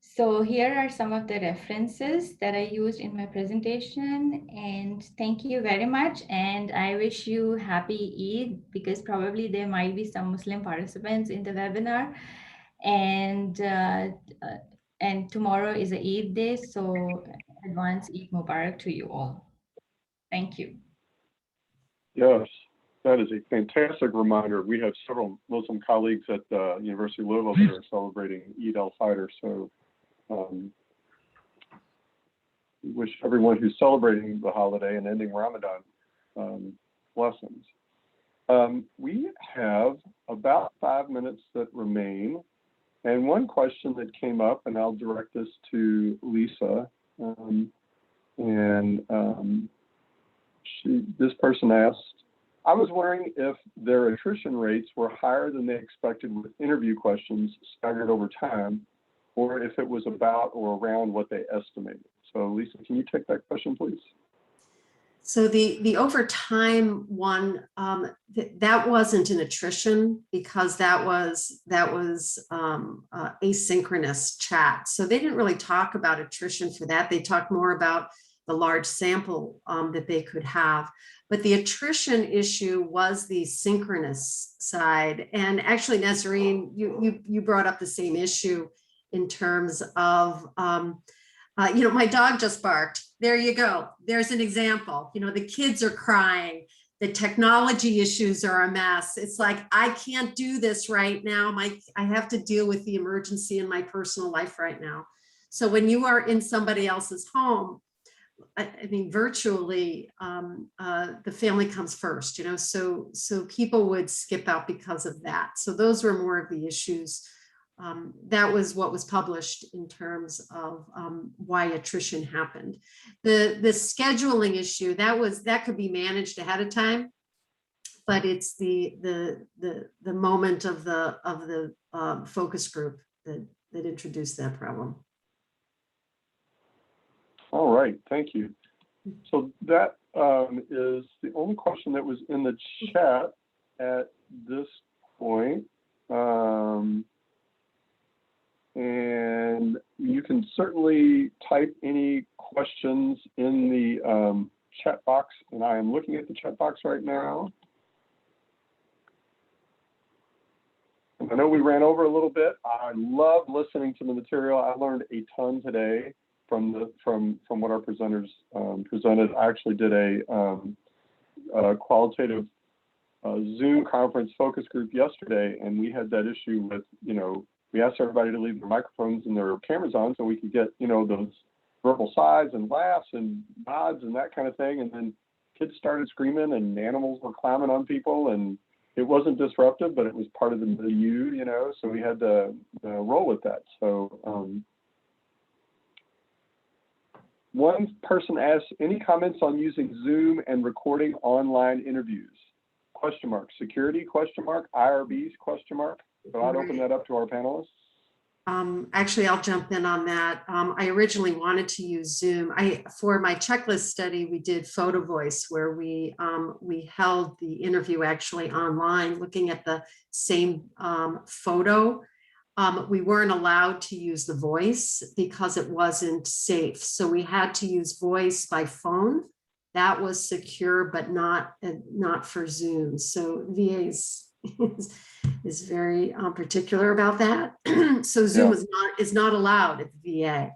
Speaker 4: So here are some of the references that I used in my presentation, and thank you very much. And I wish you happy Eid, because probably there might be some Muslim participants in the webinar, and tomorrow is a Eid day, so advance Eid Mubarak to you all. Thank you.
Speaker 1: Yes, that is a fantastic reminder. We have several Muslim colleagues at the University of Louisville that are celebrating Eid al-Fitr, so we wish everyone who's celebrating the holiday and ending Ramadan blessings. We have about 5 minutes that remain, and one question that came up, and I'll direct this to Lisa, this person asked, I was wondering if their attrition rates were higher than they expected with interview questions staggered over time, or if it was about or around what they estimated. So Lisa, can you take that question, please?
Speaker 3: So the over time one, that wasn't an attrition, because that was asynchronous chat. So they didn't really talk about attrition for that. They talked more about the large sample that they could have. But the attrition issue was the synchronous side. And actually, Nazarene, you brought up the same issue in terms of, my dog just barked. There you go. There's an example. The kids are crying. The technology issues are a mess. It's like, I can't do this right now. I have to deal with the emergency in my personal life right now. So when you are in somebody else's home, I mean, virtually, the family comes first, so people would skip out because of that. So those were more of the issues. That was what was published in terms of why attrition happened. The scheduling issue, that could be managed ahead of time, but it's the moment of the focus group that introduced that problem.
Speaker 1: All right, thank you. So that is the only question that was in the chat at this point. And you can certainly type any questions in the chat box, and I am looking at the chat box right now. I know we ran over a little bit. I love listening to the material. I learned a ton today from what our presenters presented. I actually did a qualitative Zoom conference focus group yesterday, and we had that issue with, we asked everybody to leave their microphones and their cameras on so we could get, those verbal sighs and laughs and nods and that kind of thing. And then kids started screaming and animals were climbing on people, and it wasn't disruptive, but it was part of the milieu, so we had to roll with that. So one person asked, any comments on using Zoom and recording online interviews? Question mark, security, question mark, IRBs, question mark. So I'd open that up to our panelists.
Speaker 3: Actually, I'll jump in on that. I originally wanted to use Zoom. For my checklist study, we did photo voice, where we held the interview actually online, looking at the same photo. We weren't allowed to use the voice because it wasn't safe. So we had to use voice by phone. That was secure, but not for Zoom. So VA is very particular about that. So Zoom is not allowed at the VA.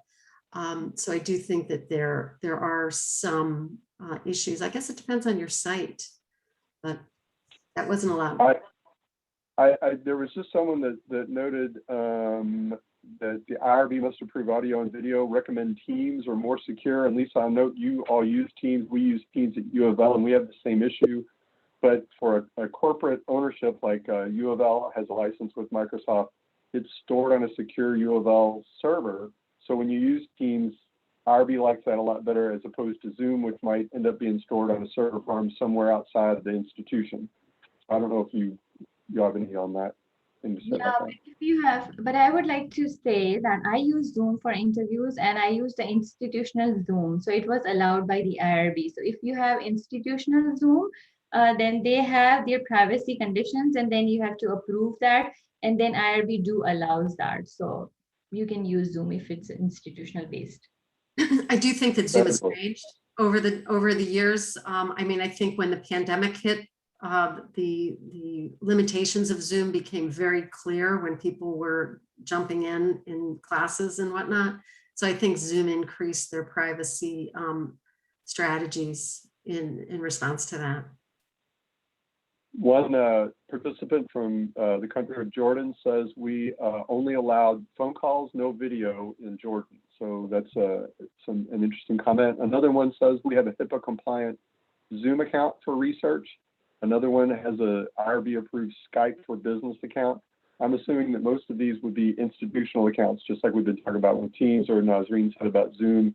Speaker 3: So I do think that there are some issues. I guess it depends on your site, but that wasn't allowed.
Speaker 1: There was just someone that noted that the IRB must approve audio and video, recommend Teams or more secure. And Lisa, I note you all use Teams. We use Teams at U of L, and we have the same issue. But for a corporate ownership like U of L has a license with Microsoft, it's stored on a secure U of L server. So when you use Teams, IRB likes that a lot better as opposed to Zoom, which might end up being stored on a server farm somewhere outside the institution. I don't know if you have any on that.
Speaker 4: Yeah, if you have, but I would like to say that I use Zoom for interviews and I use the institutional Zoom. So it was allowed by the IRB. So if you have institutional Zoom, then they have their privacy conditions, and then you have to approve that. And then IRB allows that. So you can use Zoom if it's institutional based.
Speaker 3: I do think that Zoom has changed over the years. I think when the pandemic hit, the limitations of Zoom became very clear when people were jumping in classes and whatnot. So I think Zoom increased their privacy strategies in response to that.
Speaker 1: One participant from the country of Jordan says we only allowed phone calls, no video in Jordan. So that's an interesting comment. Another one says we have a HIPAA compliant Zoom account for research. Another one has a IRB approved Skype for business account. I'm assuming that most of these would be institutional accounts, just like we've been talking about with Teams, or Nazreen said about Zoom,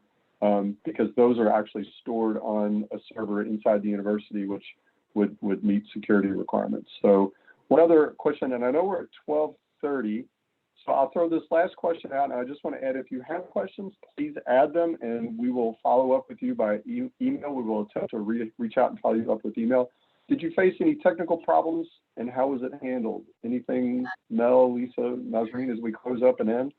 Speaker 1: because those are actually stored on a server inside the university, which would meet security requirements. So one other question, and I know we're at 12:30, so I'll throw this last question out, and I just want to add, if you have questions, please add them, and we will follow up with you by email. We will attempt to reach out and follow you up with email. Did you face any technical problems, and how was it handled? Anything, Mel, Lisa, Nazreen, as we close up and end?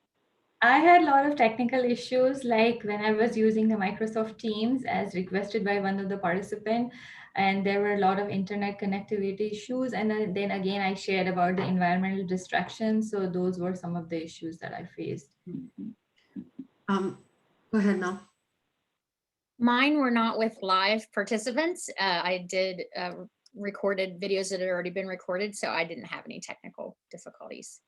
Speaker 4: I had a lot of technical issues, like when I was using the Microsoft Teams as requested by one of the participants, and there were a lot of internet connectivity issues. And then again, I shared about the environmental distractions. So those were some of the issues that I faced.
Speaker 3: Go ahead, Mel.
Speaker 2: Mine were not with live participants. I did recorded videos that had already been recorded, so I didn't have any technical difficulties.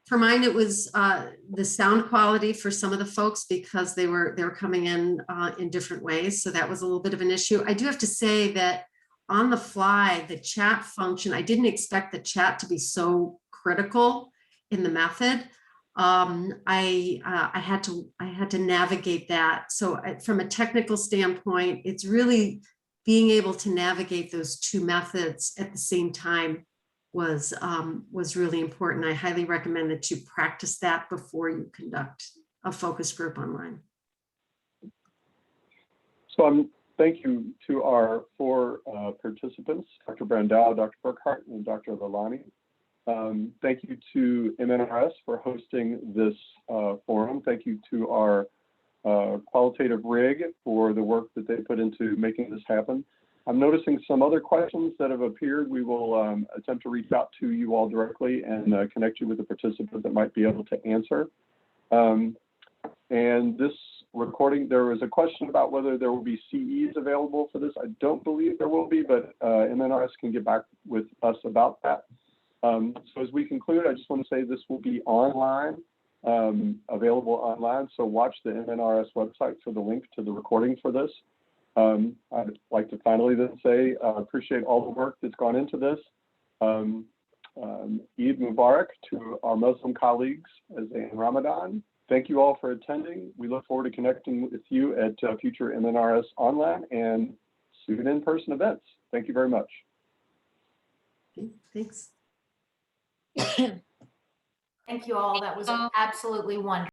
Speaker 3: For mine, it was the sound quality for some of the folks, because they were coming in different ways. So that was a little bit of an issue. I do have to say that on the fly, the chat function, I didn't expect the chat to be so critical in the method. I had to navigate that. So from a technical standpoint, it's really being able to navigate those two methods at the same time was really important. I highly recommend that you practice that before you conduct a focus group online.
Speaker 1: So thank you to our four participants, Dr. Brandau, Dr. Burkhart, and Dr. Lalani. Thank you to MNRS for hosting this forum. Thank you to our Qualitative rig for the work that they put into making this happen. I'm noticing some other questions that have appeared. We will attempt to reach out to you all directly and connect you with a participant that might be able to answer. And this recording, there was a question about whether there will be CEs available for this. I don't believe there will be, but MNRS can get back with us about that. So as we conclude, I just want to say this will be online, available online. So watch the MNRS website for the link to the recording for this. I'd like to finally then say, appreciate all the work that's gone into this. Eid Mubarak to our Muslim colleagues as in Ramadan. Thank you all for attending. We look forward to connecting with you at future MNRS online and soon in-person events. Thank you very much.
Speaker 3: Okay, thanks.
Speaker 6: Thank you all. That was absolutely wonderful.